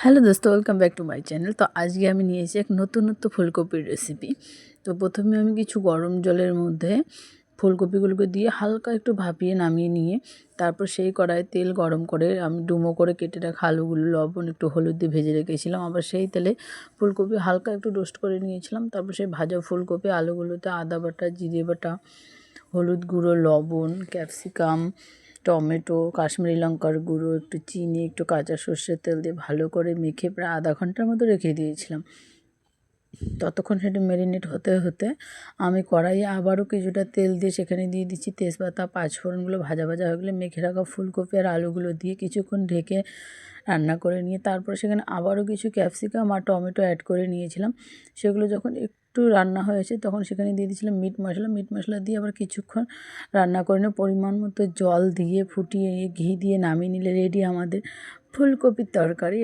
Hello দোস্ত, welcome back to my channel. তো আজকে আমি নিয়ে এসেছি এক নতুন ফুলকপির রেসিপি। তো প্রথমে আমি কিছু গরম জলের মধ্যে ফুলকপিগুলোকে দিয়ে হালকা একটু ভাপিয়ে নামিয়ে নিয়ে তারপর সেই কড়াইয়ে তেল গরম করে আমি ডুমো করে কেটে রাখা আলুগুলো লবণ একটু হলুদ দিয়ে ভেজে রেখেছিলাম। আবার সেই তেলে ফুলকপি হালকা একটু রোস্ট করে নিয়েছিলাম। তারপর সেই ভাজা ফুলকপি আলুগুলোতে আদা বাটা, জিরে বাটা, হলুদ গুঁড়ো, লবণ, ক্যাপসিকাম, টমেটো, কাশ্মীরি লঙ্কার গুঁড়ো, একটু চিনি, একটু কাঁচা সর্ষের তেল দিয়ে ভালো করে মেখে প্রায় আধা ঘন্টার মতো রেখে দিয়েছিলাম। ততক্ষণ সেটা ম্যারিনেট হতে হতে আমি কড়াইয়ে আবারও কিছুটা তেল দিয়ে সেখানে দিয়ে দিচ্ছি তেজপাতা, পাঁচফোড়নগুলো ভাজা ভাজা হয়ে গেলে মেখে রাখা ফুলকপি আর আলুগুলো দিয়ে কিছুক্ষণ ঢেকে রান্না করে নিয়ে তারপর সেখানে আবারও কিছু ক্যাপসিকাম আর টমেটো অ্যাড করে নিয়েছিলাম। সেগুলো যখন একটু রান্না হয়েছে তখন সেখানে দিয়ে দিয়েছিলাম মিট মশলা দিয়ে আবার কিছুক্ষণ রান্না করে নিয়ে পরিমাণ মতো জল দিয়ে ফুটিয়ে ঘি দিয়ে নামিয়ে নিলে রেডি আমাদের ফুলকপির তরকারি।